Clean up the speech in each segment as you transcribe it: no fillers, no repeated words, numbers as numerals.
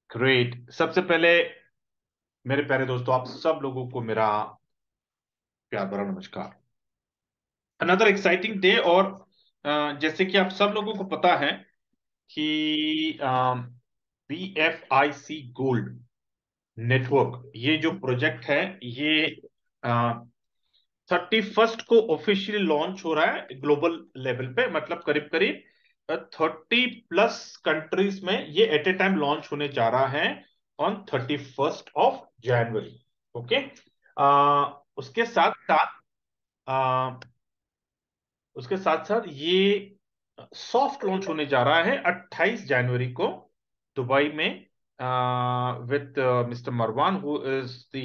Great. सबसे पहले मेरे प्यारे दोस्तों, आप सब लोगों को मेरा प्यार भरा नमस्कार। Another exciting day. और जैसे कि आप सब लोगों को पता है कि BFIC गोल्ड नेटवर्क, ये जो प्रोजेक्ट है, ये 31 को ऑफिशियली लॉन्च हो रहा है ग्लोबल लेवल पे। मतलब करीब करीब 30+ कंट्रीज में ये एट ए टाइम लॉन्च होने जा रहा है ऑन 31 जनवरी। ओके। उसके साथ साथ आ, उसके साथ साथ ये सॉफ्ट लॉन्च होने जा रहा है 28 जनवरी को दुबई में, with mister Marwan who is the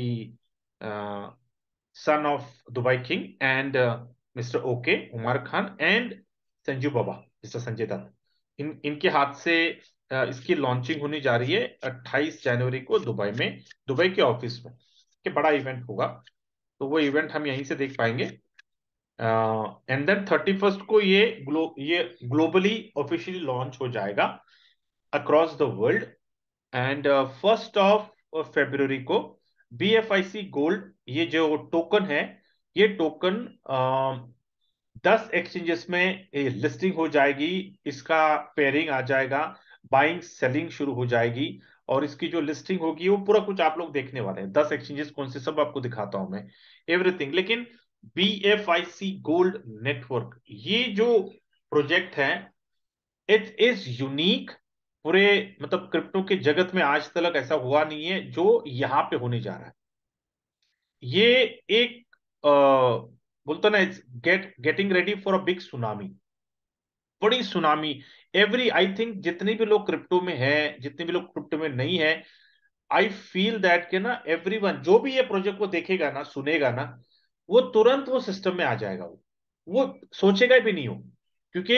son of Dubai King, and Mr. OK Umar Khan and Sanju Baba, mister Sanjay Dutt. इनके हाथ से इसकी लॉन्चिंग होने जा रही है 28 जनवरी को दुबई में, दुबई के ऑफिस में। कि बड़ा इवेंट होगा, तो वो इवेंट हम यहीं से देख पाएंगे। एंड देन 31 को ये ग्लोबली ऑफिशियली लॉन्च हो जाएगा अक्रॉस द वर्ल्ड। एंड 1 फरवरी को BFIC गोल्ड, ये जो टोकन है, ये टोकन 10 एक्सचेंजेस में लिस्टिंग हो जाएगी। इसका पेयरिंग आ जाएगा, बाइंग सेलिंग शुरू हो जाएगी। और इसकी जो लिस्टिंग होगी वो पूरा कुछ आप लोग देखने वाले हैं। 10 एक्सचेंजेस कौन से, सब आपको दिखाता हूं मैं, एवरीथिंग। लेकिन BFIC गोल्ड नेटवर्क, ये जो प्रोजेक्ट है, इट इज यूनिक। पूरे मतलब क्रिप्टो के जगत में आज तक ऐसा हुआ नहीं है जो यहाँ पे होने जा रहा है। ये एक बोलता ना, it's getting ready for a big tsunami, बड़ी सुनामी। एवरी आई थिंक जितने भी लोग क्रिप्टो में है, जितने भी लोग क्रिप्टो में नहीं है, आई फील दैट के ना एवरीवन जो भी ये प्रोजेक्ट को देखेगा ना, सुनेगा ना, वो तुरंत वो सिस्टम में आ जाएगा। वो सोचेगा भी नहीं हो, क्योंकि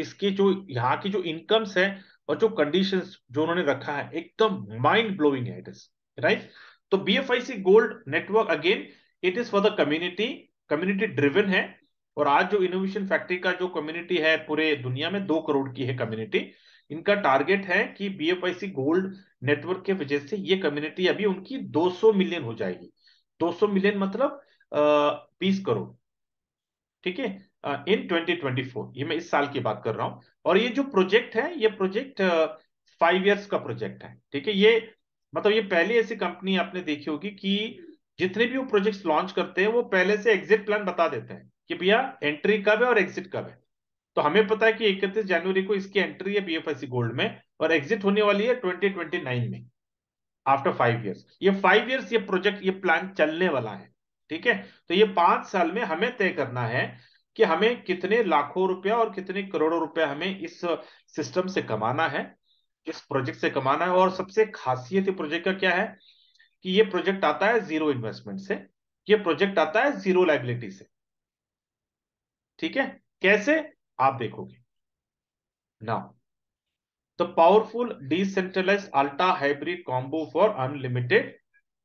इसके जो यहाँ की जो इनकम्स है और जो कंडीशंस जो उन्होंने रखा है, एकदम माइंड ब्लोइंग है। It is right. तो BFIC gold network again, it is for the community, community driven है। और आज जो इनोवेशन फैक्ट्री का जो कम्युनिटी है पूरे दुनिया में, 2 करोड़ की है कम्युनिटी। इनका टारगेट है कि BFIC गोल्ड नेटवर्क के वजह से ये कम्युनिटी अभी उनकी 200 मिलियन हो जाएगी। 200 मिलियन मतलब 20 करोड़। ठीक है। इन 2024, ये मैं इस साल की बात कर रहा हूं। और ये जो प्रोजेक्ट है, ये प्रोजेक्ट 5 इयर्स का प्रोजेक्ट है। ठीक है। ये मतलब ये पहली ऐसी कंपनी आपने देखी होगी कि जितने भी वो प्रोजेक्ट्स लॉन्च करते हैं, वो पहले से एग्जिट प्लान बता देते हैं कि भैया एंट्री कब है और एग्जिट कब है। तो हमें पता है कि 31 जनवरी को इसकी एंट्री है BFIC गोल्ड में, और एग्जिट होने वाली है 2029 में, आफ्टर 5 इयर्स। ये 5 इयर्स ये प्रोजेक्ट, ये प्लान चलने वाला है। ठीक है। तो ये 5 साल में हमें तय करना है कि हमें कितने लाखों रुपया और कितने करोड़ों रुपया हमें इस सिस्टम से कमाना है, इस प्रोजेक्ट से कमाना है। और सबसे खासियत ये प्रोजेक्ट का क्या है कि ये प्रोजेक्ट आता है जीरो इन्वेस्टमेंट से, ये प्रोजेक्ट आता है जीरो लाइबिलिटी से। ठीक है। कैसे, आप देखोगे ना। The powerful decentralized ultra hybrid combo for unlimited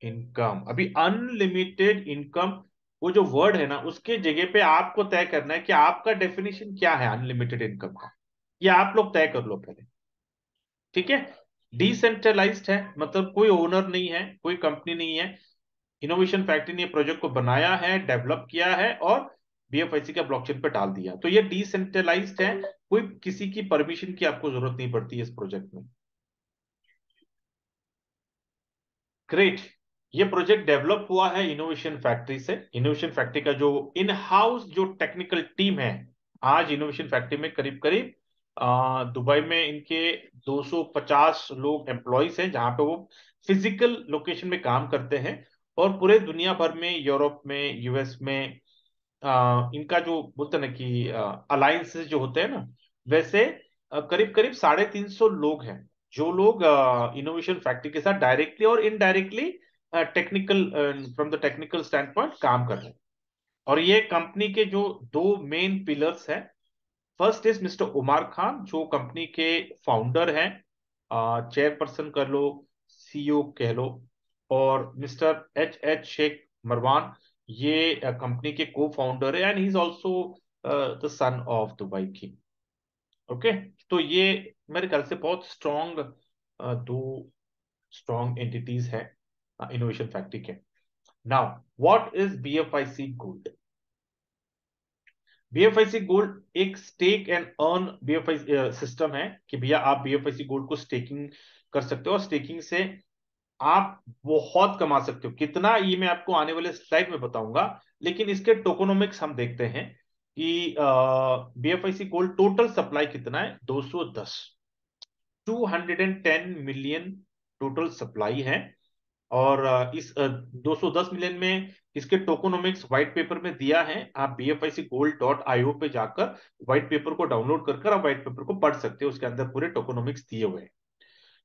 income. अभी अनलिमिटेड इनकम, वो जो वर्ड है ना, उसके जगह पे आपको तय करना है कि आपका डेफिनेशन क्या है अनलिमिटेड इनकम का। ये आप लोग तय कर लो पहले। ठीक है। डिसेंट्रलाइज्ड है मतलब कोई ओनर नहीं है, कोई कंपनी नहीं है। इनोवेशन फैक्ट्री ने प्रोजेक्ट को बनाया है, डेवलप किया है और BFIC का ब्लॉकचेन पे डाल दिया। तो ये डिसेंट्रलाइज्ड है, कोई किसी की परमिशन की आपको जरूरत नहीं पड़ती है इस प्रोजेक्ट में। ग्रेट। ये प्रोजेक्ट डेवलप हुआ है इनोवेशन फैक्ट्री से। इनोवेशन फैक्ट्री का जो इन हाउस जो टेक्निकल टीम है, आज इनोवेशन फैक्ट्री में करीब करीब दुबई में इनके 250 लोग एम्प्लॉयज हैं, जहां पे वो फिजिकल लोकेशन में काम करते हैं। और पूरे दुनिया भर में, यूरोप में, US में इनका जो बोलते हैं ना कि अलायंसेस जो होते हैं ना, वैसे करीब करीब 350 लोग हैं, जो लोग इनोवेशन फैक्ट्री के साथ डायरेक्टली और indirectly technical, from the technical stand point काम कर रहे हैं। और ये कंपनी के जो 2 मेन पिलर्स हैं, first is mister Umar Khan, जो कंपनी के फाउंडर हैं, चेयरपर्सन कर लो, CEO कह लो। और मिस्टर H शेख मरवान, ये कंपनी के को फाउंडर है, and he is also the son of Dubai king. Okay. तो ये मेरे ख्याल से बहुत स्ट्रॉन्ग दो स्ट्रॉन्ग एंटिटीज है इनोवेशन फैक्ट्री के। Now what is BFIC gold? BFIC gold एक stake and earn BFI system है कि भैया आप बीएफआईसी गोल्ड को स्टेकिंग कर सकते हो और स्टेकिंग से आप बहुत कमा सकते हो। कितना, ये मैं आपको आने वाले स्लाइड में बताऊंगा, लेकिन इसके टोकोनोमिक्स हम देखते हैं कि बीएफआईसी गोल्ड टोटल सप्लाई कितना है, 210, 210 मिलियन टोटल सप्लाई है। और इस 210 मिलियन में इसके टोकोनोमिक्स व्हाइट पेपर में दिया है। आप bfic.gold.io पे जाकर व्हाइट पेपर को डाउनलोड कर आप व्हाइट पेपर को पढ़ सकते हो, उसके अंदर पूरे टोकोनोमिक्स दिए हुए हैं।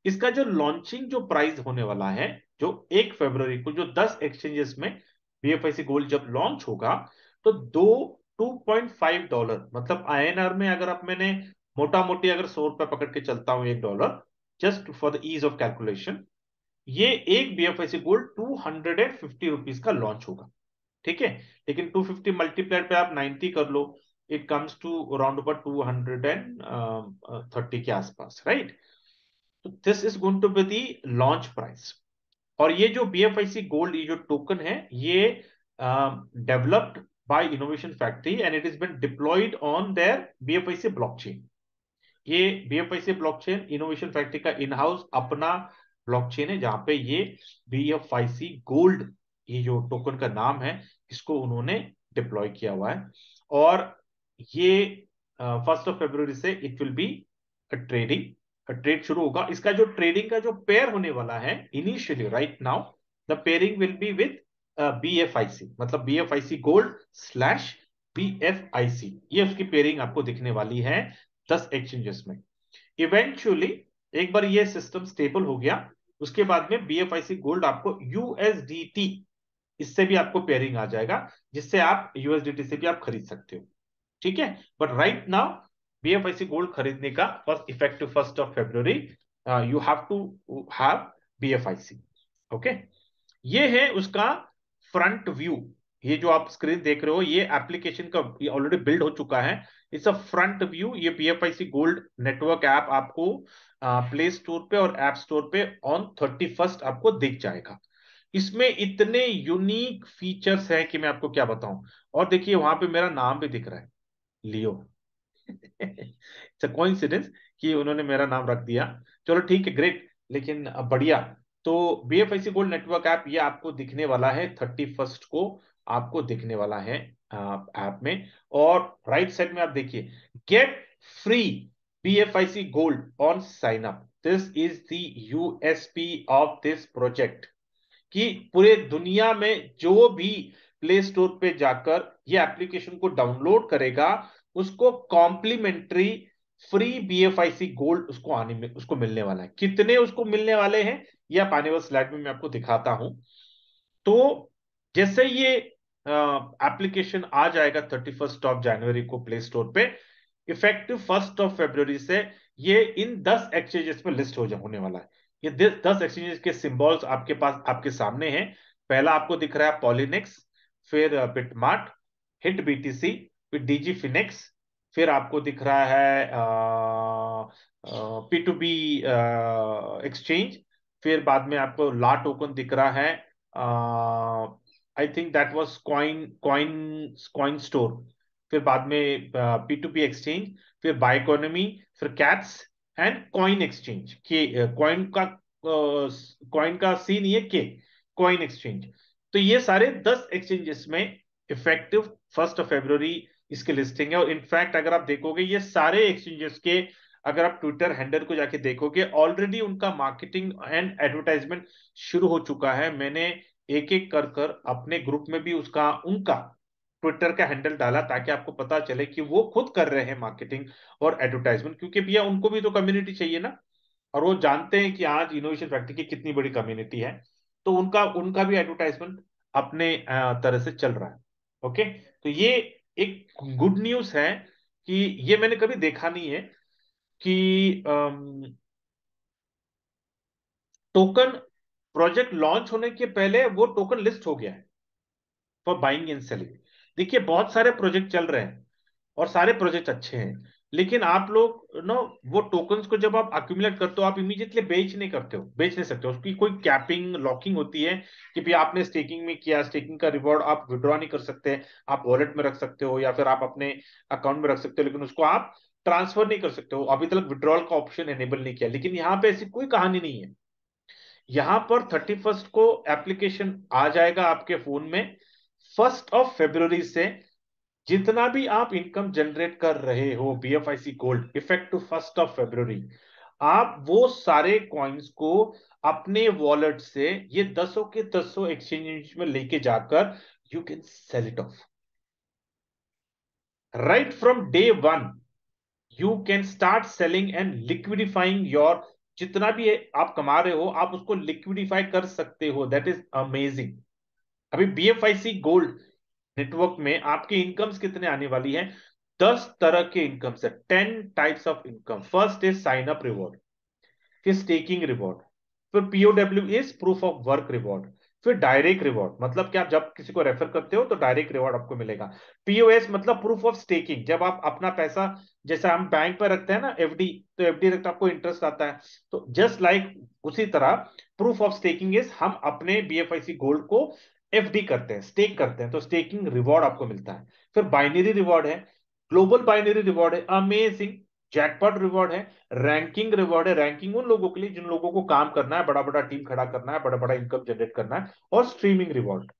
इसका जो लॉन्चिंग जो प्राइस होने वाला है, जो 1 फरवरी को जो 10 एक्सचेंजेस में बीएफआईसी गोल्ड जब लॉन्च होगा, तो दो $2.5, मतलब आईएनआर में अगर आप, मैंने मोटा मोटी अगर 100 रुपए पकड़ के चलता हूं, $1, just for the ease of calculation, ये एक बीएफआईसी गोल्ड 250 रुपीज का लॉन्च होगा। ठीक है, लेकिन 250 मल्टीप्लाइड पे आप 90 कर लो, it comes to around about 230 के आसपास, राइट? तो this is going to be the launch price. और ये जो बीएफआईसी गोल्ड, ये जो टोकन है, ये developed by innovation factory and it is been deployed on their BFIC blockchain. ये बीएफआईसी ब्लॉकचेन इनोवेशन फैक्ट्री का इन हाउस अपना ब्लॉकचेन है, जहां पे ये बीएफआईसी गोल्ड, ये जो टोकन का नाम है, इसको उन्होंने डिप्लॉय किया हुआ है। और ये 1 फरवरी से it will be trading, trade शुरू होगा। इसका जो ट्रेडिंग का जो पेयर होने वाला है initially, right now the pairing will be with BFIC, मतलब बीएफआईसी गोल्ड स्लैश बीएफआईसी, ये उसकी पेयरिंग आपको दिखने वाली है 10 एक्सचेंजेस में। इवेंचुअली एक बार ये सिस्टम स्टेबल हो गया, उसके बाद में बीएफआईसी गोल्ड आपको यूएसडीटी, इससे भी आपको पेयरिंग आ जाएगा, जिससे आप यूएसडीटी से भी आप खरीद सकते हो। ठीक है, but right now BFIC gold खरीदने का first effective 1 February, you have to have BFIC. Okay, ये है उसका फ्रंट व्यू। ये जो आप स्क्रीन देख रहे हो, ये एप्लीकेशन का ऑलरेडी बिल्ड हो चुका है। It's a front view. ये बीएफआईसी गोल्ड नेटवर्क ऐप आपको प्ले स्टोर पे और ऐप स्टोर पे ऑन 31 आपको दिख जाएगा। इसमें इतने यूनिक फीचर्स हैं कि मैं आपको क्या बताऊं। और देखिए वहां पे मेरा नाम भी दिख रहा है, लियो। इट्स अ कोइंसिडेंस कि उन्होंने मेरा नाम रख दिया। चलो ठीक है, ग्रेट, लेकिन बढ़िया। तो बीएफआईसी गोल्ड नेटवर्क ऐप ये आपको दिखने वाला है 31 को, आपको दिखने वाला है ऐप में। और राइट साइड में आप देखिए, get free BFIC gold on sign up, this is the USP of this project. कि पूरे दुनिया में जो भी प्ले स्टोर पे जाकर ये एप्लीकेशन को डाउनलोड करेगा, उसको कॉम्प्लीमेंट्री फ्री बीएफआईसी गोल्ड उसको आने में, उसको मिलने वाला है। कितने उसको मिलने वाले हैं, ये आप आने वाले स्लाइड में मैं आपको दिखाता हूं। तो जैसे ये एप्लीकेशन आ जाएगा 31 जनवरी को प्ले स्टोर पे, इफेक्टिव 1 फरवरी से ये इन 10 एक्सचेंजेस पे लिस्ट होने वाला है। ये 10 एक्सचेंजेस के सिंबल्स आपके पास, आपके सामने हैं। पहला आपको दिख रहा है पॉलिनेक्स, फिर बिटमार्ट, हिट बीटीसी, फिर डीजी फिनेक्स, फिर आपको दिख रहा है पी टू बी एक्सचेंज, फिर बाद में आपको ला टोकन दिख रहा है, I think that was coin coin coin store, फिर बाद में पी टू पी एक्सचेंज, फिर बाइकोनॉमी, फिर कैट्स एंड कॉइन एक्सचेंज के, कॉइन का सी नहीं है, के कॉइन एक्सचेंज। तो ये सारे 10 एक्सचेंजेस में इफेक्टिव 1 फरवरी इसकी लिस्टिंग है। और इनफैक्ट अगर आप देखोगे ये सारे एक्सचेंजेस के, अगर आप ट्विटर हैंडल को जाके देखोगे, ऑलरेडी उनका मार्केटिंग एंड एडवर्टाइजमेंट शुरू हो चुका है। मैंने एक एक कर कर अपने ग्रुप में भी उसका, उनका ट्विटर का हैंडल डाला, ताकि आपको पता चले कि वो खुद कर रहे हैं मार्केटिंग और एडवर्टाइजमेंट, क्योंकि भैया उनको भी तो कम्युनिटी चाहिए ना। और वो जानते हैं कि आज इनोवेशन फैक्ट्री की कितनी बड़ी कम्युनिटी है, तो उनका उनका भी एडवर्टाइजमेंट अपने तरह से चल रहा है। ओके, तो ये एक गुड न्यूज है कि ये मैंने कभी देखा नहीं है कि टोकन प्रोजेक्ट लॉन्च होने के पहले वो टोकन लिस्ट हो गया है फॉर बाइंग एंड सेलिंग। देखिए बहुत सारे प्रोजेक्ट चल रहे हैं और सारे प्रोजेक्ट अच्छे हैं, लेकिन आप लोग नो वो टोकन्स को जब आप अक्यूमुलेट करते हो आप इमीडिएटली बेच नहीं करते हो, बेच नहीं सकते हो, उसकी कोई कैपिंग लॉकिंग होती है कि भाई आपने स्टेकिंग में किया, स्टेकिंग का रिवॉर्ड आप विड्रॉ नहीं कर सकते। आप वॉलेट में रख सकते हो या फिर आप अपने अकाउंट में रख सकते हो, लेकिन उसको आप ट्रांसफर नहीं कर सकते हो, अभी तक विड्रॉल का ऑप्शन एनेबल नहीं किया। लेकिन यहाँ पे ऐसी कोई कहानी नहीं है। यहाँ पर 31st को एप्लीकेशन आ जाएगा आपके फोन में। 1 फरवरी से जितना भी आप इनकम जनरेट कर रहे हो बीएफआईसी गोल्ड इफेक्टिव 1 फरवरी, आप वो सारे कॉइन्स को अपने वॉलेट से ये दसों के दसों एक्सचेंज में लेके जाकर you can sell it off right from day 1। You can start selling and liquidifying your, जितना भी आप कमा रहे हो आप उसको लिक्विडिफाई कर सकते हो। That is amazing. अभी बीएफआईसी गोल्ड नेटवर्क में आपकी इनकम्स कितने आने वाली हैं? 10 तरह के इनकम्स है, 10 types of income. First is sine up reward, फिर स्टेकिंग रिवॉर्ड, फिर POW is proof of work reward, फिर डायरेक्ट रिवॉर्ड मतलब कि आप जब किसी को रेफर करते हो तो डायरेक्ट रिवॉर्ड आपको मिलेगा। पीओएस मतलब प्रूफ ऑफ स्टेकिंग, जब आप अपना पैसा जैसे हम बैंक पर रखते हैं ना एफडी, तो एफडी रखते आपको इंटरेस्ट आता है, तो जस्ट लाइक उसी तरह प्रूफ ऑफ स्टेकिंग इज हम अपने बीएफआईसी गोल्ड को एफडी करते हैं, स्टेक करते हैं, तो स्टेकिंग रिवॉर्ड आपको मिलता है। फिर बाइनरी रिवॉर्ड है, ग्लोबल बाइनरी रिवॉर्ड है, अमेजिंग। जैकपॉट रिवॉर्ड है, रैंकिंग रिवॉर्ड है, रैंकिंग उन लोगों के लिए जिन लोगों को काम करना है, बड़ा बड़ा टीम खड़ा करना है, बड़ा बड़ा इनकम जनरेट करना है, और streaming reward.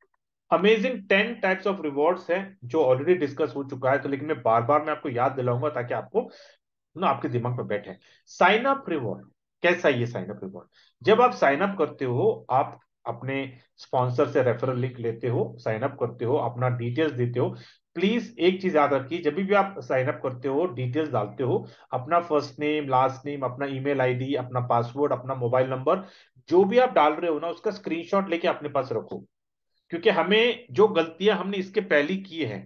Amazing 10 types of rewards है जो ऑलरेडी डिस्कस हो चुका है, तो लेकिन मैं आपको याद दिलाऊंगा ताकि आपको ना आपके दिमाग में बैठे। साइन अप रिवॉर्ड, कैसा है ये साइन अप रिवॉर्ड? जब आप साइन अप करते हो, आप अपने स्पॉन्सर से रेफरल लिंक लेते हो, साइन अप करते हो, अपना डिटेल्स देते हो। प्लीज एक चीज याद रखिए, जब भी आप साइन अप करते हो डिटेल्स डालते हो, अपना फर्स्ट नेम, लास्ट नेम, अपना ईमेल आईडी, अपना पासवर्ड, अपना मोबाइल नंबर, जो भी आप डाल रहे हो ना उसका स्क्रीनशॉट लेके अपने पास रखो। क्योंकि हमें जो गलतियां हमने इसके पहले की है,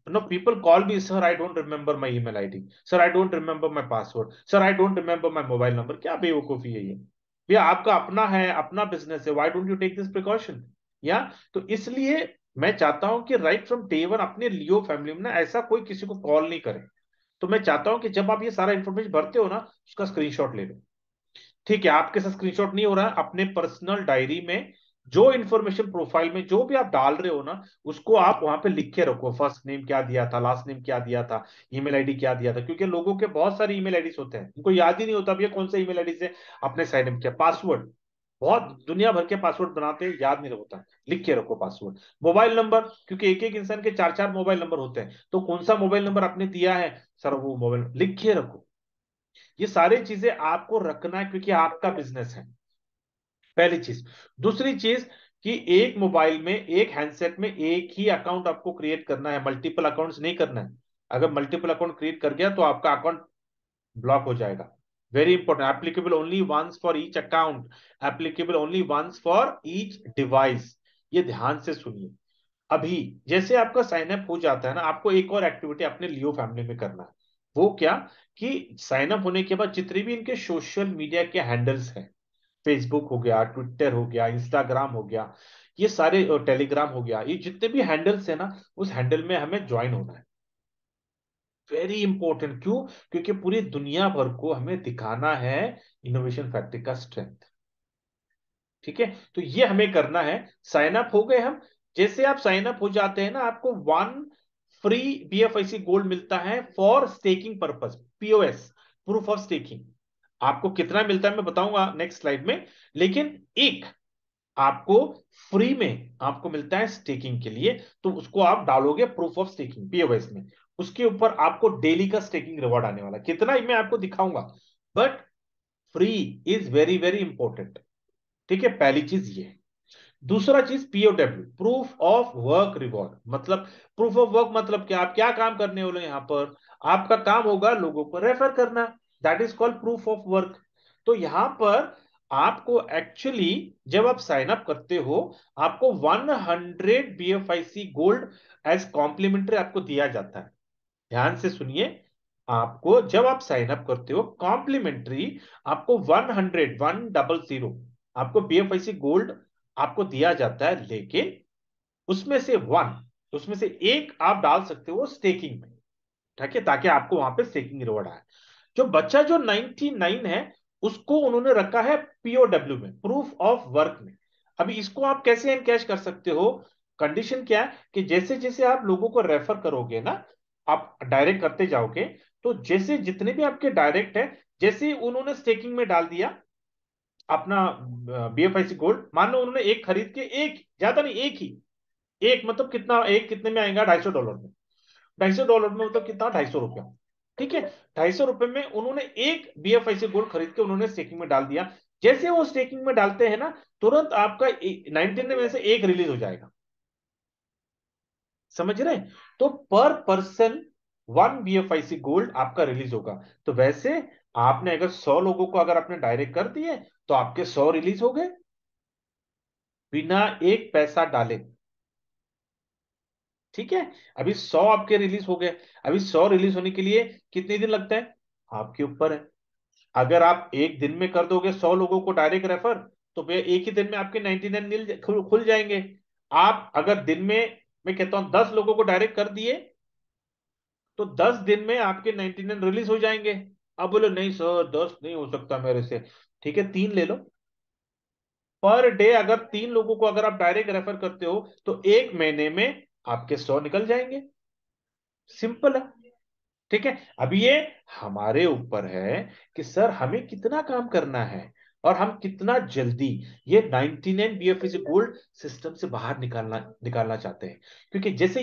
no people call me, sir I don't remember my email id, sir I don't remember my password, sir I don't remember my mobile number। क्या बेवकूफी है ये भैया, आपका अपना है, अपना बिजनेस है, why don't you take this precaution? या तो इसलिए मैं चाहता हूं कि राइट फ्रॉम डे 1 अपने लियो फैमिली में ना ऐसा कोई किसी को कॉल नहीं करे। तो मैं चाहता हूं कि जब आप ये सारा इंफॉर्मेशन भरते हो ना उसका स्क्रीनशॉट ले लो। ठीक है, आपके साथ स्क्रीनशॉट नहीं हो रहा है, अपने पर्सनल डायरी में जो इन्फॉर्मेशन प्रोफाइल में जो भी आप डाल रहे हो ना उसको आप वहां पे लिख के रखो। फर्स्ट नेम क्या दिया था, लास्ट नेम क्या दिया था, ईमेल आईडी क्या दिया था, क्योंकि लोगों के बहुत सारे ईमेल आईडीज होते हैं, उनको याद ही नहीं होता भैया कौन सा ईमेल आईडी से आपने साइन इन किया। पासवर्ड, बहुत दुनिया भर के पासवर्ड बनाते हैं, याद नहीं होता, लिख के रखो पासवर्ड। मोबाइल नंबर, क्योंकि एक एक इंसान के चार चार मोबाइल नंबर होते हैं, तो कौन सा मोबाइल नंबर आपने दिया है सर, वो मोबाइल लिख के रखो। ये सारी चीजें आपको रखना है क्योंकि आपका बिजनेस है, पहली चीज। दूसरी चीज कि एक मोबाइल में, एक हैंडसेट में एक ही अकाउंट आपको क्रिएट करना है, मल्टीपल अकाउंट्स नहीं करना है। अगर मल्टीपल अकाउंट क्रिएट कर गया तो आपका अकाउंट ब्लॉक हो जाएगा। Very important, applicable only once for each account, applicable only once for each device. ये ध्यान से सुनिए। अभी जैसे आपका साइन अप हो जाता है ना, आपको एक और एक्टिविटी अपने लियो फैमिली में करना है। वो क्या कि साइन अप होने के बाद जितने भी इनके सोशल मीडिया के हैंडल्स हैं, फेसबुक हो गया, ट्विटर हो गया, इंस्टाग्राम हो गया, ये सारे, टेलीग्राम हो गया, ये जितने भी हैंडल्स है ना उस हैंडल में हमें ज्वाइन होना है। वेरी इंपॉर्टेंट, क्यों? क्योंकि पूरी दुनिया भर को हमें दिखाना है इनोवेशन फैक्ट्री का स्ट्रेंथ। ठीक है, तो ये हमें करना है। साइन अप हो गए हम। जैसे आप साइन अप हो जाते हैं ना, आपको 1 फ्री बीएफआईसी गोल्ड मिलता है for staking purpose, POS, proof of staking. आपको कितना मिलता है मैं बताऊंगा नेक्स्ट स्लाइड में, लेकिन एक आपको फ्री में आपको मिलता है स्टेकिंग के लिए, तो उसको आप डालोगे प्रूफ ऑफ स्टेकिंग पीओएस में, उसके ऊपर आपको डेली का स्टेकिंग रिवॉर्ड आने वाला, कितना ही मैं आपको दिखाऊंगा, but free is very very important. ठीक है, पहली चीज ये है। दूसरा चीज POW, proof of work reward, मतलब प्रूफ ऑफ वर्क मतलब क्या, आप क्या काम करने वाले यहां पर, आपका काम होगा लोगों को रेफर करना, that is called proof of work. तो यहां पर आपको एक्चुअली जब आप साइन अप करते हो, आपको 100 बीएफआईसी गोल्ड एज कॉम्प्लीमेंट्री आपको दिया जाता है। ध्यान से सुनिए, आपको जब आप साइन अप करते हो कॉम्प्लीमेंट्री आपको 100 आपको बीएफआईसी गोल्ड आपको दिया जाता है, लेकिन उसमें से वन, उसमें से एक आप डाल सकते हो स्टेकिंग में। ठीक है, ताकि आपको वहां पे स्टेकिंग रिवॉर्ड आए। जो बच्चा जो 99 है, उसको उन्होंने रखा है पीओडब्ल्यू में, प्रूफ ऑफ वर्क में। अभी इसको आप कैसे एनकैश कर सकते हो? कंडीशन क्या है कि जैसे जैसे आप लोगों को रेफर करोगे ना, आप डायरेक्ट करते जाओगे, तो जैसे जितने भी आपके डायरेक्ट है, जैसे ही उन्होंने स्टेकिंग में डाल दिया अपना बीएफआईसी गोल्ड, मान लो उन्होंने एक खरीद के, एक ज्यादा नहीं, एक ही, एक मतलब कितना, एक कितने में आएगा, $250 में। $250 में मतलब कितना, ₹250। ठीक है, ₹250 में उन्होंने एक बीएफआईसी गोल्ड खरीद के उन्होंने स्टेकिंग में डाल दिया। जैसे वो स्टेकिंग में डालते हैं ना, तुरंत आपका 19 में से एक रिलीज हो जाएगा। समझ रहे हैं? तो पर पर्सन 1 बीएफआईसी गोल्ड आपका रिलीज होगा। तो वैसे आपने अगर 100 लोगों को अगर आपने डायरेक्ट कर दिए, तो आपके 100 रिलीज हो गए बिना एक पैसा डाले। ठीक है, अभी 100 आपके रिलीज हो गए। अभी 100 रिलीज होने के लिए कितने दिन लगता है, आपके ऊपर है। अगर आप एक दिन में कर दोगे 100 लोगों को डायरेक्ट रेफर, तो भैया एक ही दिन में आपके 99 नील खुल जाएंगे। आप अगर दिन में, मैं कहता हूं 10 लोगों को डायरेक्ट कर दिए, तो 10 दिन में आपके 99 रिलीज हो जाएंगे। अब बोलो नहीं सर 10 नहीं हो सकता मेरे से, ठीक है 3 ले लो। पर डे अगर 3 लोगों को अगर आप डायरेक्ट रेफर करते हो, तो एक महीने में आपके 100 निकल जाएंगे। सिंपल है। ठीक है, अभी ये हमारे ऊपर है कि सर हमें कितना काम करना है, और हम कितना जल्दी ये 99 बीएफएसी गोल्ड सिस्टम से बाहर निकालना निकालना चाहते हैं। क्योंकि जैसे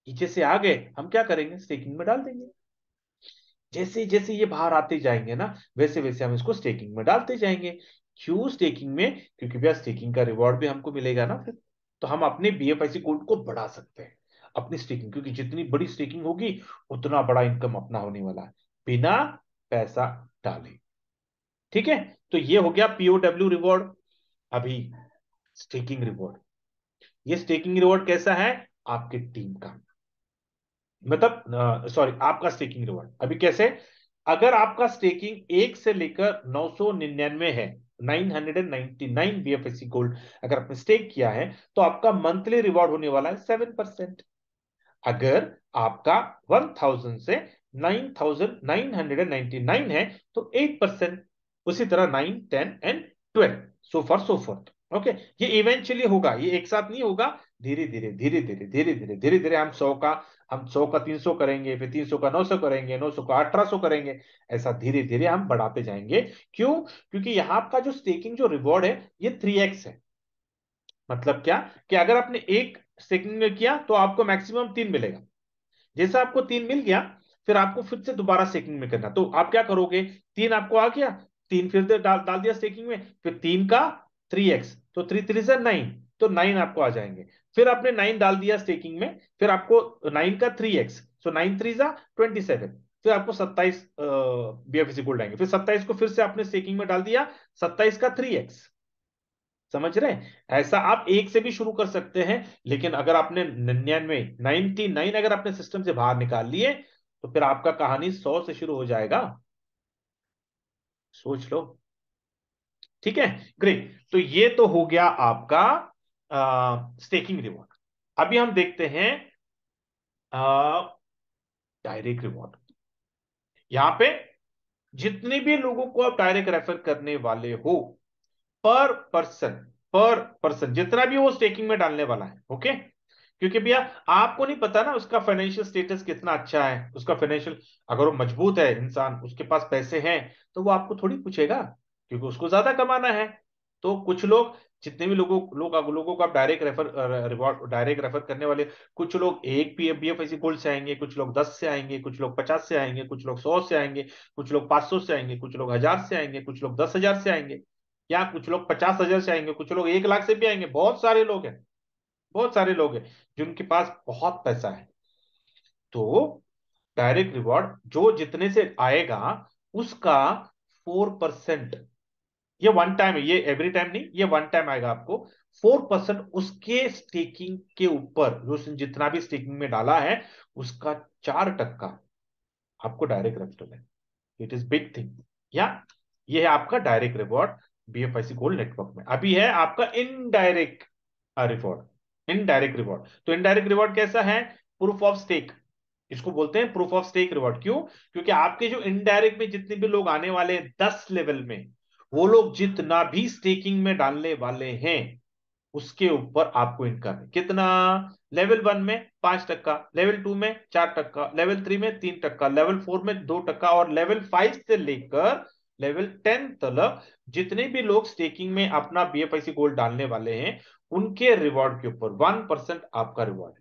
जैसे आ गए, हम क्या करेंगे, स्टेकिंग में डाल देंगे। जैसे जैसे ये बाहर आते जाएंगे ना, वैसे वैसे हम इसको स्टेकिंग में डालते जाएंगे। क्यों स्टेकिंग में? क्योंकि भैया स्टेकिंग का रिवॉर्ड भी हमको मिलेगा ना फिर। तो हम अपने बीएफआईसी कोड को बढ़ा सकते हैं, अपनी स्टेकिंग, क्योंकि जितनी बड़ी स्टेकिंग होगी उतना बड़ा इनकम अपना होने वाला है, बिना पैसा डाले। ठीक है, तो ये हो गया पीओडब्ल्यू रिवॉर्ड। अभी स्टेकिंग रिवॉर्ड, ये स्टेकिंग रिवॉर्ड कैसा है? आपकी टीम का, मतलब सॉरी, आपका स्टेकिंग रिवॉर्ड अभी कैसे? अगर आपका स्टेकिंग 1 से लेकर 999 है, 999 बीएफएससी गोल्ड अगर आपने स्टेक किया है, तो आपका मंथली रिवॉर्ड होने वाला है 7%। अगर आपका 1000 से 9999 है, तो 8%। उसी तरह 9, 10 एंड 12, सो फॉर ओके। ये इवेंचुअली होगा, ये एक साथ नहीं होगा। धीरे धीरे धीरे धीरे धीरे धीरे धीरे धीरे हम 100 का 300 करेंगे, फिर 300 का 900 करेंगे, 900 का 1800 करेंगे। ऐसा धीरे धीरे हम बढ़ाते जाएंगे। क्यों? क्योंकि यहाँ का जो स्टेकिंग जो रिवॉर्ड है, ये 3x है। मतलब क्या, कि अगर आपने एक स्टेकिंग में किया तो आपको मैक्सिमम 3 मिलेगा। जैसे आपको 3 मिल गया, फिर आपको फिर से दोबारा स्टेकिंग में करना, तो आप क्या करोगे, 3 आपको आ गया, 3 फिर से डाल डाल दिया स्टेकिंग में, फिर 3 का 3x, तो 3 3 9, तो 9 आपको आ जाएंगे। फिर आपने 9 डाल दिया स्टेकिंग में, फिर आपको 9 का 3x, सो 9 3 जा 27, फिर आपको 27 बीएफसी गोल्ड आएंगे। फिर 27 को फिर से आपने स्टेकिंग में डाल दिया, 27 का 3x। समझ रहे हैं? ऐसा आप एक से भी शुरू कर सकते हैं, लेकिन अगर आपने 99 अगर आपने सिस्टम से बाहर निकाल लिए, तो फिर आपका कहानी 100 से शुरू हो जाएगा। सोच लो। ठीक है, ग्रेट। तो ये तो हो गया आपका स्टेकिंग रिवॉर्ड। अभी हम देखते हैं डायरेक्ट रिवॉर्ड। यहां पे जितने भी लोगों को आप डायरेक्ट रेफर करने वाले हो, पर पर्सन, पर पर्सन जितना भी वो स्टेकिंग में डालने वाला है, ओके। क्योंकि भैया आपको नहीं पता ना उसका फाइनेंशियल स्टेटस कितना अच्छा है, उसका फाइनेंशियल, अगर वो मजबूत है इंसान, उसके पास पैसे हैं, तो वो आपको थोड़ी पूछेगा, क्योंकि उसको ज्यादा कमाना है। तो कुछ लोग, जितने भी लोगों को आप direct refer, reward direct refer करने वाले, कुछ लोग एक बीएफआईसी गोल्ड से आएंगे, कुछ लोग 10 से आएंगे, कुछ लोग 50 से आएंगे, कुछ लोग 100 से आएंगे, कुछ लोग 500 से आएंगे, कुछ लोग 1000 से आएंगे, कुछ लोग 10,000 से आएंगे, या कुछ लोग 50,000 से आएंगे, कुछ लोग 1 लाख से भी आएंगे। बहुत सारे लोग हैं, बहुत सारे लोग हैं जिनके पास बहुत पैसा है। तो डायरेक्ट रिवॉर्ड जो जितने से आएगा, उसका 4%, ये वन टाइम है, ये एवरी टाइम नहीं, ये वन टाइम आएगा आपको। 4% उसके स्टेकिंग के ऊपर, जो उसने जितना भी स्टेकिंग में डाला है, उसका 4% आपको डायरेक्ट रेफरल है। It is big thing. या ये है आपका direct reward BFIC gold network में। अभी है आपका इनडायरेक्ट रिवॉर्ड। इनडायरेक्ट रिवॉर्ड, तो इनडायरेक्ट रिवॉर्ड कैसा है? Proof of stake. इसको बोलते हैं प्रूफ ऑफ स्टेक रिवॉर्ड। क्यों? क्योंकि आपके जो इनडायरेक्ट में जितने भी लोग आने वाले हैं 10 लेवल में, वो लोग जितना भी स्टेकिंग में डालने वाले हैं उसके ऊपर आपको इनकम है। कितना? लेवल 1 में 5%, लेवल 2 में 4%, लेवल 3 में 3%, लेवल 4 में 2%, और लेवल 5 से लेकर लेवल 10 तक जितने भी लोग स्टेकिंग में अपना बीएफआईसी गोल्ड डालने वाले हैं उनके रिवॉर्ड के ऊपर 1% आपका रिवॉर्ड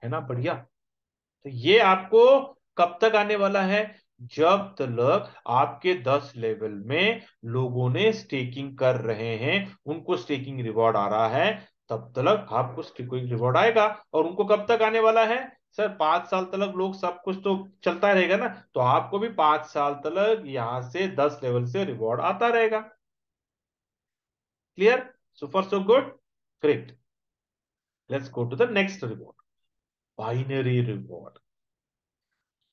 है ना? बढ़िया। तो ये आपको कब तक आने वाला है? जब तक आपके 10 लेवल में लोगों ने स्टेकिंग कर रहे हैं, उनको स्टेकिंग रिवॉर्ड आ रहा है, तब तक आपको स्टेकिंग रिवॉर्ड आएगा। और उनको कब तक आने वाला है? सर 5 साल तक लोग सब कुछ तो चलता रहेगा ना, तो आपको भी 5 साल तक यहां से 10 लेवल से रिवॉर्ड आता रहेगा। Clear? So far so good. Great. Let's go to the next reward, binary reward.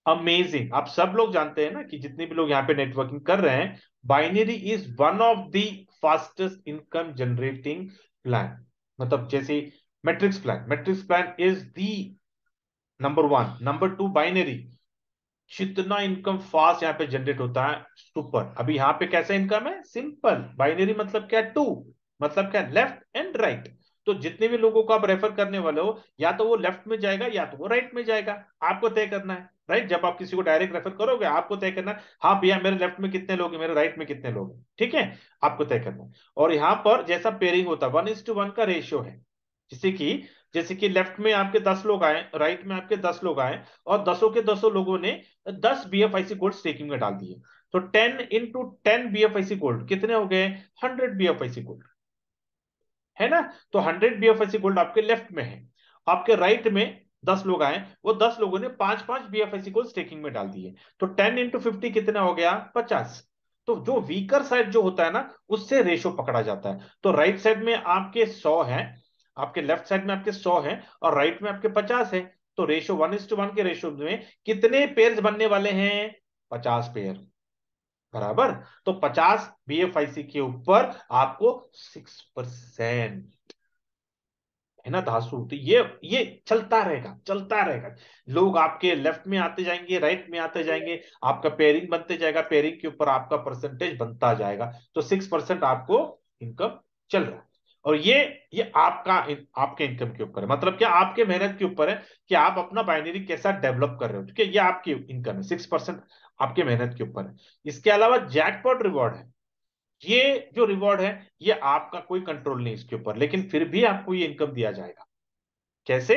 Amazing. आप सब लोग जानते हैं ना कि जितने भी लोग यहाँ पे नेटवर्किंग कर रहे हैं, binary is one of the fastest income generating plan. मतलब जैसे matrix plan is the number 1, number 2 binary. जितना इनकम फास्ट यहाँ पे जनरेट होता है, सुपर। अभी यहाँ पे कैसा इनकम है? सिंपल। बाइनरी मतलब क्या? टू, मतलब क्या? Left and right. तो जितने भी लोगों को आप रेफर करने वाले हो, या तो वो लेफ्ट में जाएगा या तो वो राइट में जाएगा, आपको तय करना है। राइट? जब आप किसी को डायरेक्ट रेफर करोगे आपको तय करना है, हाँ भैया मेरे लेफ्ट में कितने लोग हैं, मेरे राइट में कितने लोग हैं। ठीक है? आपको तय करना है। और यहाँ पर जैसा पेयरिंग होता है 1:1 का रेशियो है। जैसे कि लेफ्ट में आपके 10 लोग आए, राइट में आपके 10 लोग आए, और 10 के 10 लोगों ने 10 बीएफआईसी गोल्ड स्टेकिंग में डाल दिए, तो 10 × 10 बीएफआईसी गोल्ड कितने हो गए? 100 बीएफआईसी गोल्ड, है ना? तो 100 बीएफआईसी गोल्ड आपके लेफ्ट में है। आपके राइट में 10 लोग आए, वो 10 लोगों ने 5-5 बीएफआईसी गोल्ड स्टेकिंग में डाल दिए, तो 10 × 50 कितना हो गया? 50। तो जो वीकर साइड जो होता है ना, उससे रेशो पकड़ा जाता है। तो राइट साइड में आपके 100 है, आपके लेफ्ट साइड में आपके 100 है, और राइट में आपके 50 है। तो रेशो 1:1 के रेशो में कितने पेयर बनने वाले हैं? 50 पेयर। बराबर। तो 50 बीएफआईसी के ऊपर आपको 6%, है ना धासु? तो ये चलता रहेगा, चलता रहेगा। लोग आपके लेफ्ट में आते जाएंगे, राइट में आते जाएंगे, आपका पेयरिंग बनते जाएगा, पेयरिंग के ऊपर आपका परसेंटेज बनता जाएगा। तो 6% आपको इनकम चल रहा है। और ये आपके इनकम के ऊपर है, मतलब क्या? आपके मेहनत के ऊपर है कि आप अपना बाइनरी कैसा डेवलप कर रहे हो। ठीक है? ये आपकी इनकम है, 6% आपके मेहनत के ऊपर है। इसके अलावा जैकपॉट रिवॉर्ड है। ये जो रिवॉर्ड है, ये आपका कोई कंट्रोल नहीं इसके ऊपर, लेकिन फिर भी आपको ये इनकम दिया जाएगा। कैसे?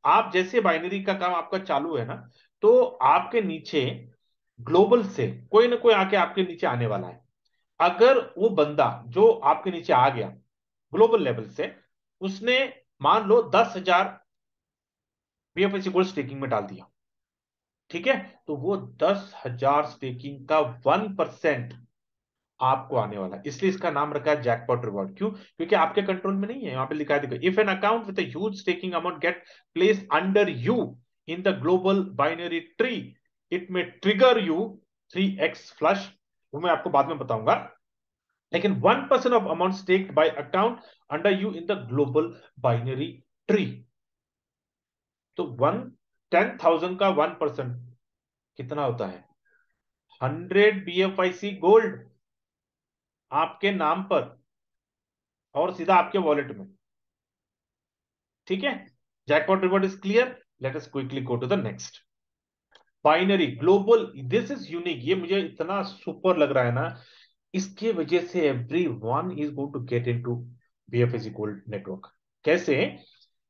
आप जैसे बाइनरी का काम आपका चालू है ना, तो आपके नीचे ग्लोबल से कोई ना कोई आके आपके नीचे आने वाला है। अगर वो बंदा जो आपके नीचे आ गया ग्लोबल लेवल से, उसने मान लो 10,000 बीएफएससी गोल्ड स्टेकिंग में डाल दिया, ठीक है? तो वो 10,000 स्टेकिंग का 1% आपको आने वाला है। इसलिए इसका नाम रखा है जैकपॉट रिवॉर्ड। क्यों? क्योंकि आपके कंट्रोल में नहीं है। यहां पे लिखा है, देखो, if an account with huge staking amount get placed under you in the global binary tree, it में ट्रिगर यू 3x फ्लश। वो मैं आपको बाद में बताऊंगा। लेकिन 1% of amount stacked bye account under you in the global binary tree, तो 10,000 का 1% कितना होता है? 100 बीएफआईसी गोल्ड आपके नाम पर, और सीधा आपके वॉलेट में। ठीक है? Jackpot reward is clear. Let us quickly go to the next, binary global. This is unique. ये मुझे इतना सुपर लग रहा है ना, इसके वजह से every one is going to get into BFSC gold network. कैसे?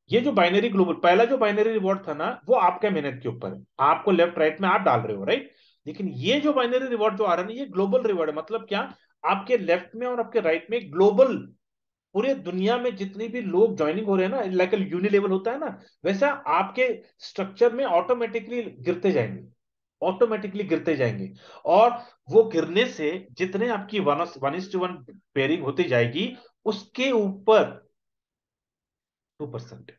ये जो बाइनरी ग्लोबल, पहला जो बाइनरी रिवॉर्ड था ना, वो आपके मेहनत के ऊपर है, आपको लेफ्ट राइट में आप डाल रहे हो, राइट? लेकिन ये जो बाइनरी रिवॉर्ड जो आ रहा है ना, ये ग्लोबल रिवॉर्ड है। मतलब क्या? आपके लेफ्ट में और आपके राइट में ग्लोबल, पूरे दुनिया में जितने भी लोग ज्वाइनिंग हो रहे हैं ना, लाइक यूनिलेवल होता है ना, वैसा आपके स्ट्रक्चर में ऑटोमेटिकली गिरते जाएंगे, ऑटोमेटिकली गिरते जाएंगे। और वो गिरने से जितने आपकी 1:1 पेयरिंग होती जाएगी, उसके ऊपर 2%,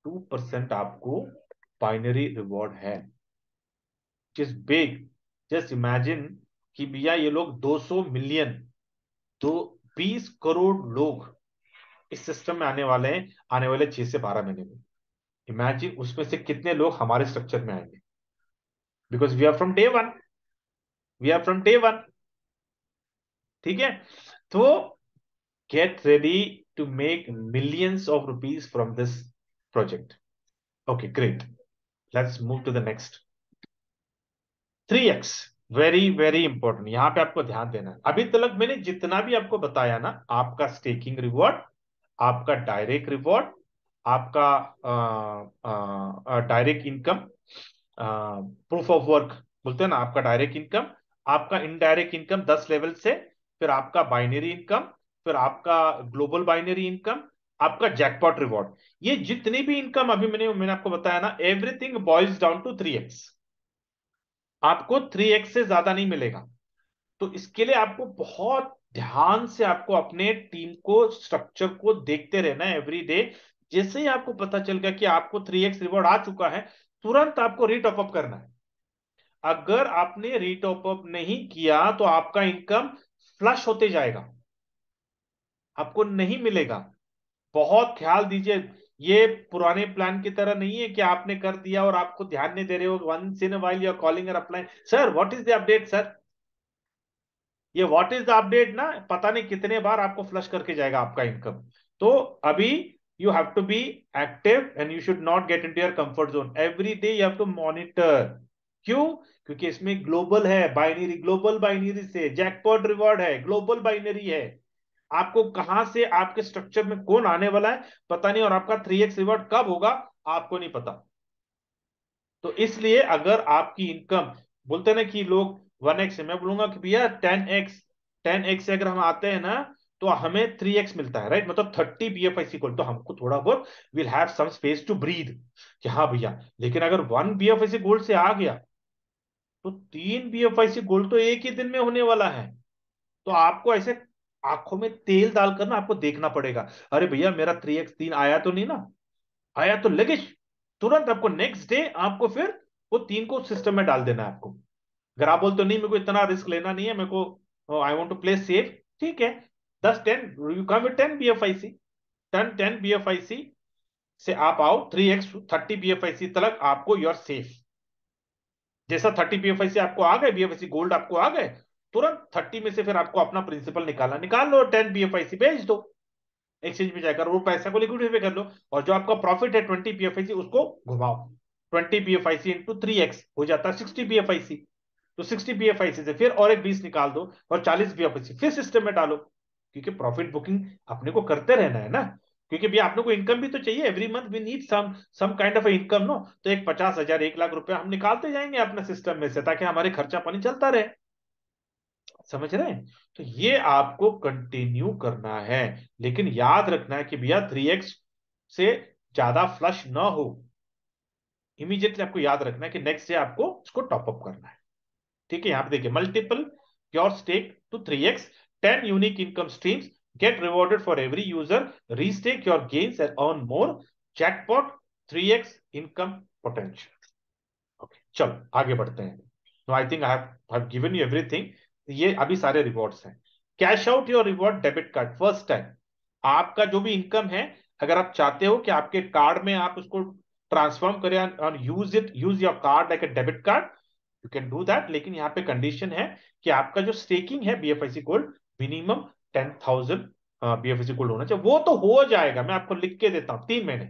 2% आपको बाइनरी रिवॉर्ड है, जिस बिग। जस्ट इमेजिन कि भैया ये लोग 200 मिलियन, तो 20 करोड़ लोग इस सिस्टम में आने वाले हैं, आने वाले 6 से 12 महीने में। इमेजिन उसमें से कितने लोग हमारे स्ट्रक्चर में आएंगे, because we are from day one, we are from day one. ठीक है, तो get ready to make millions of rupees from this project. Okay great, let's move to the next. 3x, very very important, यहां पे आपको ध्यान देना है। अभी तक मैंने जितना भी आपको बताया ना, आपका स्टेकिंग रिवॉर्ड, आपका डायरेक्ट रिवॉर्ड, आपका direct income, proof of work बोलते हैं ना, आपका डायरेक्ट इनकम, आपका इनडायरेक्ट इनकम 10 लेवल से, फिर आपका बाइनरी इनकम, फिर आपका ग्लोबल बाइनरी इनकम, आपका जैकपॉट रिवॉर्ड, ये जितनी भी इनकम अभी मैंने आपको बताया ना, everything boils down to 3x। आपको 3x से ज्यादा नहीं मिलेगा। तो इसके लिए आपको बहुत ध्यान से आपको अपने टीम को, स्ट्रक्चर को देखते रहना है एवरी डे। जैसे ही आपको पता चल गया कि आपको 3x रिवॉर्ड आ चुका है, तुरंत आपको रीटॉप अप करना है। अगर आपने रीटॉप अप नहीं किया तो आपका इनकम फ्लश होते जाएगा, आपको नहीं मिलेगा। बहुत ख्याल दीजिए, ये पुराने प्लान की तरह नहीं है कि आपने कर दिया और आपको ध्यान नहीं दे रहे हो, once in while you are calling और apply, sir what is the update sir. ये व्हाट इज द अपडेट ना, पता नहीं कितने बार आपको फ्लश करके जाएगा आपका इनकम। तो अभी you have to be active and you should not get into your comfort zone, every day you have to monitor. क्यों? क्योंकि इसमें ग्लोबल है, बाइनरी, ग्लोबल बाइनरी से जैकपॉट रिवॉर्ड है, ग्लोबल बाइनरी है। आपको कहां से आपके स्ट्रक्चर में कौन आने वाला है पता नहीं, और आपका 3x रिवॉर्ड कब होगा आपको नहीं पता। तो इसलिए अगर आपकी इनकम, बोलते हैं ना कि लोग 1x है, मैं बोलूंगा कि भैया 10x, 10x से अगर हम आते हैं ना तो हमें 3x मिलता है, राइट, मतलब 30 BFIC गोल्ड, तो हमको थोड़ा बहुत will have some space to breathe कि हाँ भैया। लेकिन अगर 1 BFIC गोल्ड से आ गया तो 3 BFIC गोल्ड तो एक ही दिन में होने वाला है। तो आपको ऐसे आंखों में तेल डालकर ना आपको देखना पड़ेगा, अरे भैया मेरा 3x 3 आया तो नहीं ना, आया तो लगे तुरंत आपको नेक्स्ट डे आपको फिर वो 3 को सिस्टम में डाल देना है आपको। अगर आप बोलते हो नहीं मेरे को इतना रिस्क लेना नहीं है, मेरे को I want to play safe, ठीक है, 10 10 you come with 10 BFIC, 10 10 BFIC से आप आओ 3x 30 BFIC तक आपको, यू आर सेफ। जैसा 30 BFIC आपको आ गए, BFIC गोल्ड आपको आ गए, तुरंत 30 में से फिर आपको अपना प्रिंसिपल निकालना, निकाल लो, 10 BFIC भेज दो एक्सचेंज में जाकर, वो पैसा को लिक्विडेट पे कर लो, और जो आपका प्रॉफिट है 20 BFIC उसको घुमाओ, 20 BFIC इंटू 3x हो जाता है 60 BFIC। तो 60 BFIC से फिर और एक 20 निकाल दो और 40 BFIC फिर सिस्टम में डालो, क्योंकि प्रॉफिट बुकिंग अपने को करते रहना है ना। क्योंकि भैया अपने को इनकम भी तो चाहिए, every month we need some kind of income no. तो एक 50,000 1 लाख रुपया हम निकालते जाएंगे अपने सिस्टम में से, ताकि हमारे खर्चा पानी चलता रहे। समझ रहे हैं? तो ये आपको कंटिन्यू करना है, लेकिन याद रखना है कि भैया 3x से ज्यादा फ्लश ना हो। इमीडिएटली आपको याद रखना है कि नेक्स्ट डे आपको उसको टॉप अप करना है। ठीक है, यहां पे देखिए, multiple your stake to 3x, 10 unique income streams, get rewarded for every user, restake your gains and earn more, jackpot, 3x income potential. Okay चलो आगे बढ़ते हैं। No I think I have given you everything. ये अभी सारे rewards हैं। Cash out your reward debit card first time. आपका जो भी इनकम है, अगर आप चाहते हो कि आपके कार्ड में आप उसको ट्रांसफॉर्म करें और use it, use your card like a debit card, you can do that. लेकिन यहाँ पे कंडीशन है कि आपका जो स्टेकिंग है BFIC gold, minimum 10,000 BFIC gold होना चाहिए। वो तो हो जाएगा, मैं आपको लिख के देता हूँ, 3 महीने,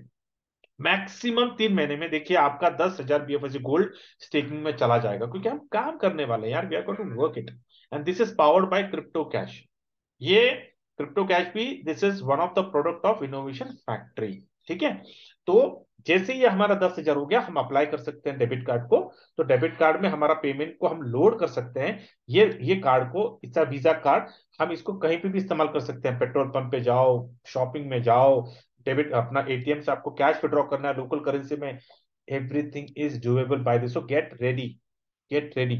मैक्सिमम 3 महीने में देखिए आपका 10,000 BFIC गोल्ड स्टेकिंग में चला जाएगा, क्योंकि हम काम करने वाले हैं यार, we are going to work it. And this is powered by crypto cash. ये क्रिप्टो कैश भी this is one of the product of innovation factory. ठीक है, तो जैसे ही हमारा 10,000 हो गया, हम अप्लाई कर सकते हैं डेबिट कार्ड को। तो डेबिट कार्ड में हमारा पेमेंट को हम लोड कर सकते हैं। ये कार्ड को, इट्स वीजा कार्ड, हम इसको कहीं पे भी इस्तेमाल कर सकते हैं। पेट्रोल पंप पे जाओ, शॉपिंग में जाओ, डेबिट अपना ATM से आपको कैश विड्रॉ करना है लोकल करेंसी में, everything is doable by this. So get ready, get ready.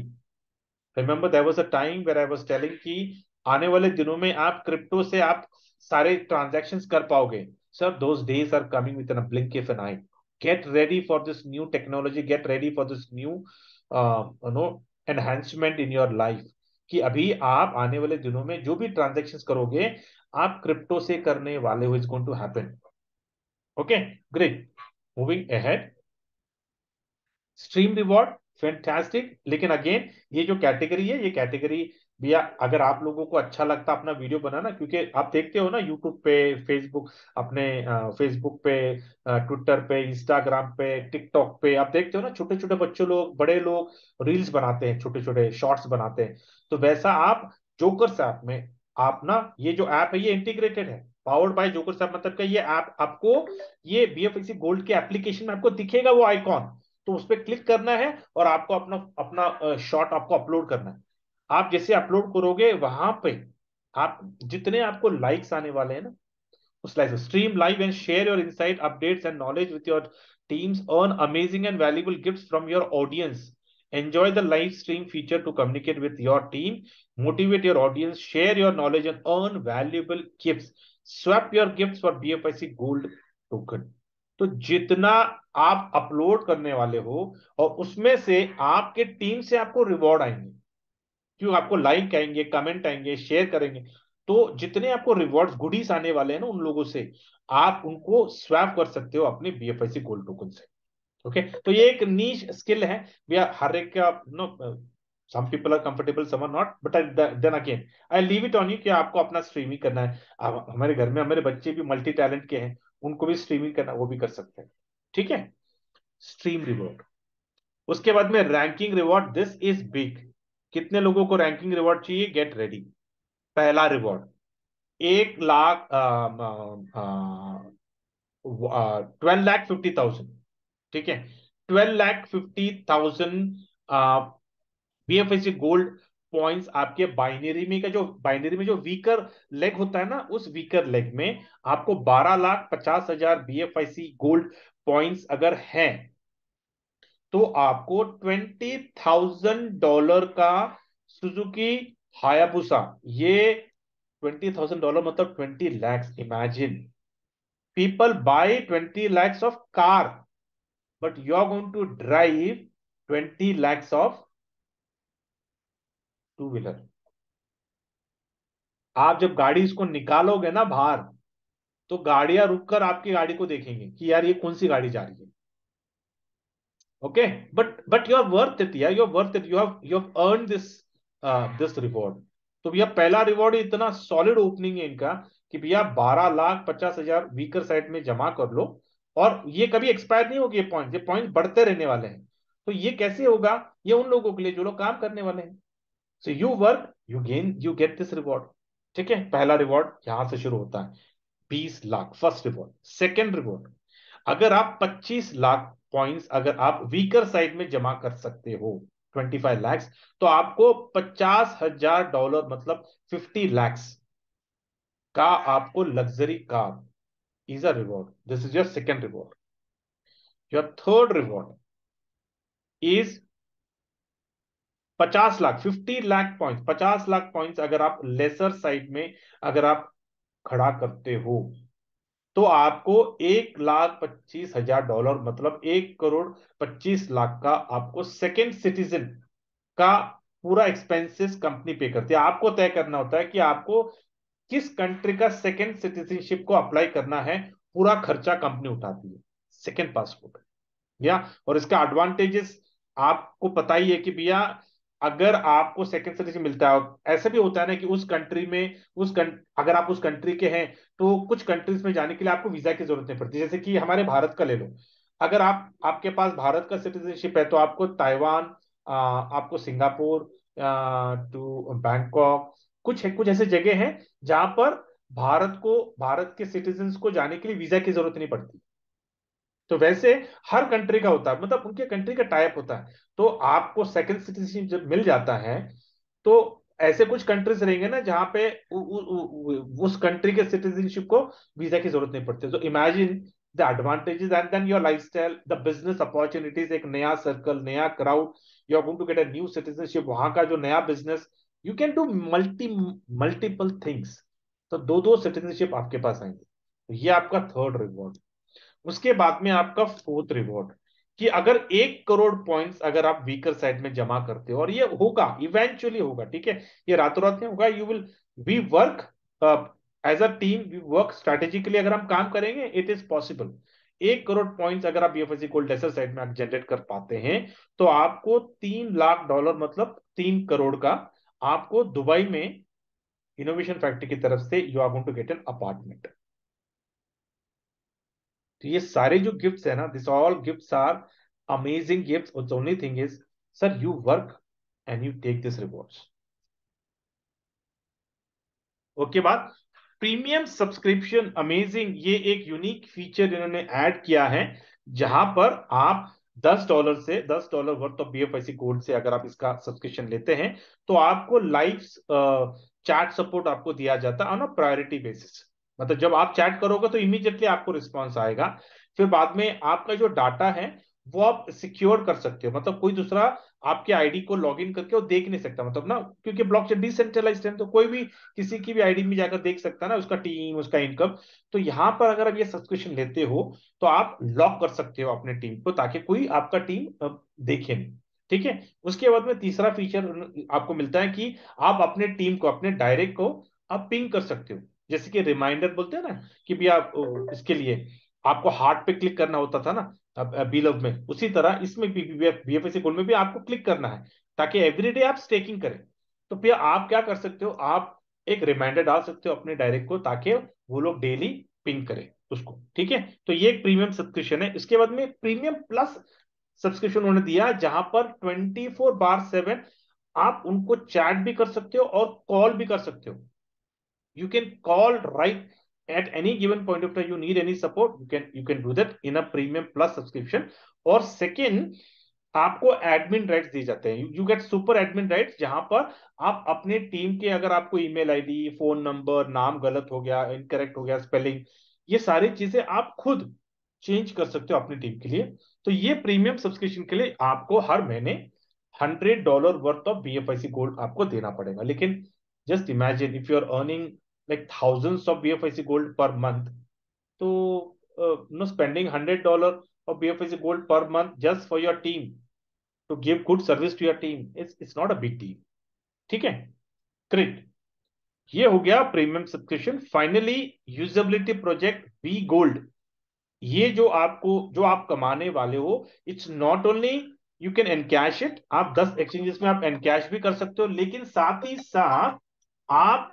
Remember there was a time where I was telling कि आने वाले दिनों में आप क्रिप्टो से आप सारे ट्रांजैक्शंस कर पाओगे। Sir those days are coming within a blink of an eye. Get ready for this new technology, get ready for this new no enhancement in your life. कि अभी आप आने वाले दिनों में जो भी ट्रांजैक्शंस करोगे, आप क्रिप्टो से करने वाले हो, is going to happen. Okay great. Moving ahead, stream reward, fantastic. लेकिन अगेन ये जो कैटेगरी है, ये कैटेगरी भैया अगर आप लोगों को अच्छा लगता अपना वीडियो बनाना, क्योंकि आप देखते हो ना यूट्यूब पे, फेसबुक, अपने फेसबुक पे, ट्विटर पे, इंस्टाग्राम पे, टिकटॉक पे, आप देखते हो ना छोटे छोटे बच्चे लोग, बड़े लोग रील्स बनाते हैं, छोटे छोटे शॉर्ट्स बनाते हैं। तो वैसा आप जोकर्स ऐप में, आप ना ये जो ऐप है ये इंटीग्रेटेड है, पावर्ड बाय जोकर्स ऐप, मतलब कि ये ऐप आपको, ये बीएफएक्सी गोल्ड के एप्लीकेशन में आपको दिखेगा वो आइकॉन, तो उस पर क्लिक करना है और आपको अपना अपना शॉट आपको अपलोड करना है। आप जैसे अपलोड करोगे वहां पे आप जितने आपको लाइक्स आने वाले हैं ना, उस like stream live and share your insight updates and knowledge with your teams, earn amazing and valuable gifts from your audience, enjoy the live stream feature to communicate with your team, motivate your audience, share your knowledge and earn valuable gifts, swap your gifts for BFIC gold token। तो जितना आप upload करने वाले हो और उसमें से आपके टीम से आपको रिवॉर्ड आएंगे, क्यों, आपको लाइक आएंगे, कमेंट आएंगे, शेयर करेंगे, तो जितने आपको रिवॉर्ड्स गुडीज आने वाले हैं ना उन लोगों से, आप उनको स्वैप कर सकते हो अपने बीएफआईसी गोल्ड टोकन से। ओके, तो ये एक नीश स्किल है भैया, हर एक का no, some people are comfortable, some are not, but then again I leave it on you कि आपको अपना स्ट्रीमिंग करना है। अब हमारे घर में हमारे बच्चे भी मल्टी टैलेंट के हैं, उनको भी स्ट्रीमिंग करना, वो भी कर सकते हैं। ठीक है, स्ट्रीम रिवॉर्ड। उसके बाद में ranking reward, this is big. कितने लोगों को रैंकिंग रिवॉर्ड चाहिए? Get ready. पहला रिवॉर्ड 1 लाख, 12,50,000। ठीक है, 12,50,000 बीएफएससी गोल्ड पॉइंट्स आपके बाइनरी में का, जो बाइनरी में जो वीकर लेग होता है ना, उस वीकर लेग में आपको 12,50,000 बीएफआईसी गोल्ड पॉइंट्स अगर हैं, तो आपको $20,000 का सुजुकी हायाबुसा, ये $20,000 मतलब 20 lakhs। Imagine people buy 20 lakhs of car, but you are going to drive 20 lakhs of two wheeler. आप जब गाड़ी इसको निकालोगे ना बाहर, तो गाड़ियां रुककर आपकी गाड़ी को देखेंगे कि यार ये कौन सी गाड़ी जा रही है। Okay, but you are worth it यार, you are worth it, you have earn this reward. तो भैया पहला रिवॉर्ड इतना सॉलिड ओपनिंग है इनका कि भैया 12,50,000 वीकर साइड में जमा कर लो, और ये कभी एक्सपायर नहीं होगी, ये पॉइंट बढ़ते रहने वाले हैं। तो ये कैसे होगा? ये उन लोगों के लिए जो लोग काम करने वाले हैं। So you work, you gain, you get this reward. ठीक है, पहला रिवॉर्ड यहां से शुरू होता है, 20 lakh, first reward. Second reward, अगर आप 25 लाख पॉइंट्स अगर आप वीकर साइड में जमा कर सकते हो, 25 lakhs, तो आपको $50,000 मतलब 50 lakhs का आपको luxury car is a reward. This is your second reward. Your third reward is 50 lakh, 50 lakh point, 50 lakh points अगर आप लेसर साइड में अगर आप खड़ा करते हो, तो आपको $1,25,000 मतलब 1,25,00,000 का आपको सेकेंड सिटीजन का पूरा एक्सपेंसेस कंपनी पे करती है। आपको तय करना होता है कि आपको किस कंट्री का सेकेंड सिटीजनशिप को अप्लाई करना है, पूरा खर्चा कंपनी उठाती है, सेकेंड पासपोर्ट। या और इसका एडवांटेजेस आपको पता ही है कि भैया अगर आपको सेकंड सिटीजन मिलता है, ऐसा भी होता है ना कि उस कंट्री में अगर आप उस कंट्री के हैं, तो कुछ कंट्रीज में जाने के लिए आपको वीजा की जरूरत नहीं पड़ती। जैसे कि हमारे भारत का ले लो, अगर आपके पास भारत का सिटीजनशिप है, तो आपको ताइवान, आपको सिंगापुर, टू बैंकॉक, कुछ ऐसे जगह हैं जहां पर भारत के सिटीजन को जाने के लिए वीजा की जरूरत नहीं पड़ती। तो वैसे हर कंट्री का होता है, मतलब उनके कंट्री का टाइप होता है। तो आपको सेकंड सिटीजनशिप जब मिल जाता है, तो ऐसे कुछ कंट्रीज रहेंगे ना जहां पे उस कंट्री के सिटीजनशिप को वीजा की जरूरत नहीं पड़ती। तो imagine the advantages and then your lifestyle, the business opportunities, एक नया सर्कल, नया crowd, you are going to get a new citizenship, वहां का जो नया business, you can do multiple things. तो दो दो सिटीजनशिप आपके पास आएंगे। तो ये आपका थर्ड रिवॉर्ड। उसके बाद में आपका फोर्थ रिवॉर्ड, कि अगर 1 करोड़ पॉइंट्स अगर आप वीकर साइड में जमा करते हो, और ये होगा, इवेंचुअली होगा, ठीक है, ये रातों रात नहीं होगा, you will, we work as a team, we work strategically, अगर हम काम करेंगे it is possible. 1 crore points अगर आप बीएफआईसी गोल्ड ऐसे साइड में आप जनरेट कर पाते हैं तो आपको $3 लाख मतलब 3 करोड़ का आपको दुबई में इनोवेशन फैक्ट्री की तरफ से you are going to get an apartment. तो ये सारे जो गिफ्ट्स है ना, this all gifts are amazing gifts. Only thing is sir you work and you take this rewards. Okay बात। प्रीमियम सब्सक्रिप्शन अमेजिंग, ये एक यूनिक फीचर इन्होंने ऐड किया है जहां पर आप $10 वर्थ ऑफ बीएफआईसी गोल्ड से अगर आप इसका सब्सक्रिप्शन लेते हैं तो आपको लाइव चैट सपोर्ट आपको दिया जाता है ऑन अ प्रायोरिटी बेसिस। मतलब जब आप चैट करोगे तो इमीडिएटली आपको रिस्पॉन्स आएगा। फिर बाद में आपका जो डाटा है वो आप सिक्योर कर सकते हो, मतलब कोई दूसरा आपके आईडी को लॉगिन करके वो देख नहीं सकता, मतलब ना, क्योंकि ब्लॉकचेन डिसेंट्रलाइज्ड है तो कोई भी किसी की भी आईडी में जाकर देख सकता है ना उसका टीम, उसका इनकम। तो यहां पर अगर आप ये सब्सक्रिप्शन लेते हो तो आप लॉक कर सकते हो अपने टीम को ताकि कोई आपका टीम देखे नहीं। ठीक है। उसके बाद में तीसरा फीचर आपको मिलता है कि आप अपने टीम को, अपने डायरेक्ट को आप पिंग कर सकते हो। जैसे कि रिमाइंडर बोलते हैं ना कि भी आप इसके लिए आपको हार्ट पे क्लिक करना होता था ना अब बीलव में, उसी तरह इसमें भी बीएफएससी गोल्ड में भी आपको क्लिक करना है ताकि एवरीडे आप स्टेकिंग करें। तो फिर आप क्या कर सकते हो, आप एक रिमाइंडर डाल सकते हो अपने डायरेक्ट को ताकि वो लोग डेली पिंग करें उसको। ठीक है। तो ये एक प्रीमियम सब्सक्रिप्शन है। इसके बाद में प्रीमियम प्लस सब्सक्रिप्शन उन्होंने दिया जहां पर 24/7 आप उनको चैट भी कर सकते हो और कॉल भी कर सकते हो। You can call right at any given point of time. You need any support, you can do that in a premium plus subscription. और सेकेंड, आपको एडमिन राइट्स दिए जाते हैं, you get super admin rights जहां पर आप अपने team के अगर आपको ईमेल आईडी, फोन नंबर, नाम गलत हो गया, इनकरेक्ट हो गया स्पेलिंग, ये सारी चीजें आप खुद चेंज कर सकते हो अपनी टीम के लिए। तो ये प्रीमियम सब्सक्रिप्शन के लिए आपको हर महीने $100 वर्थ ऑफ बीएफआईसी गोल्ड आपको देना पड़ेगा। लेकिन just imagine if you are earning like thousands of BFIC gold per month. So, spending $100 of BFIC gold per month just for your team to give good service to your team, it's not a big deal. ठीक है। Great. ये हो गया premium subscription. Finally usability project B gold, ये जो आप कमाने वाले हो, it's not only you can encash it, आप 10 एक्सचेंजेस में आप एनकैश भी कर सकते हो, लेकिन साथ ही साथ आप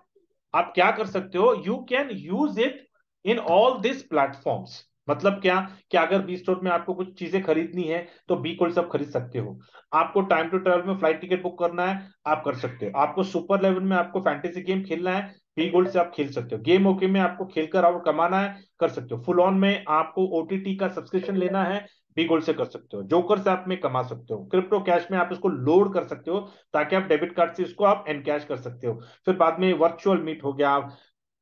आप क्या कर सकते हो, you can use it in all this platforms. मतलब क्या, कि अगर बी स्टोर में आपको कुछ चीजें खरीदनी है तो बी कोल्ड सब खरीद सकते हो। आपको टाइम टू ट्रैवल में फ्लाइट टिकट बुक करना है, आप कर सकते हो। आपको सुपर लेवल में आपको फैंटेसी गेम खेलना है, बी गोल्ड से आप खेल सकते हो। गेम ओके में आपको खेलकर और कमाना है, कर सकते हो। फुल ऑन में आपको ओटीटी का सब्सक्रिप्शन लेना है, बी गोल्ड से कर सकते हो। जोकर से आप में कमा सकते हो। क्रिप्टो कैश में आप इसको लोड कर सकते हो ताकि आप डेबिट कार्ड से इसको आप एनकैश कर सकते हो। फिर बाद में वर्चुअल मीट हो गया,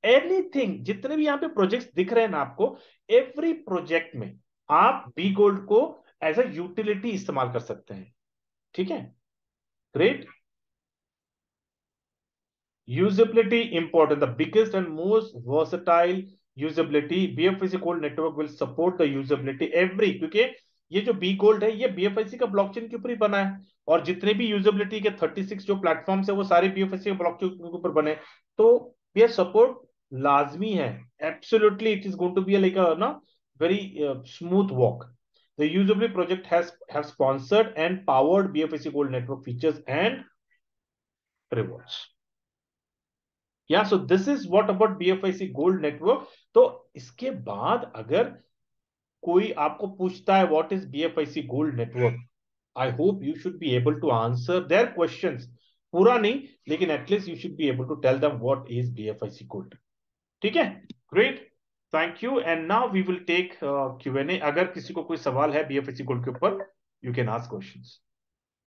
एनीथिंग, जितने भी यहाँ पे प्रोजेक्ट्स दिख रहे हैं ना आपको, एवरी प्रोजेक्ट में आप बी गोल्ड को एज अ यूटिलिटी इस्तेमाल कर सकते हैं। ठीक है। Great. Usability important, the biggest and most versatile usability, BFIC gold network will support the usability every, क्योंकि ये जो बी गोल्ड है ये बीएफआईसी का ब्लॉकचेन के ऊपर ही बना है और जितने भी यूजेबिलिटी के 36 जो प्लेटफॉर्म्स है वो सारे बीएफआईसी के ब्लॉकचेन के ऊपर बने। तो ये सपोर्ट लाजमी है। Absolutely it is going to be like a ना very smooth walk. The usability project has have sponsored and powered BFSC Gold network features and rewards. Yeah so this is what about BFIC gold network. तो इसके बाद अगर कोई आपको पूछता है what is BFIC gold network, I hope you should be able to answer their questions. पूरा नहीं, लेकिन at least you should be able to tell them what is BFIC gold. ठीक है। Great. Thank you. And now we will take Q and A. अगर किसी को कोई सवाल है बीएफआईसी गोल्ड के ऊपर, यू कैन आस्क क्वेश्चंस।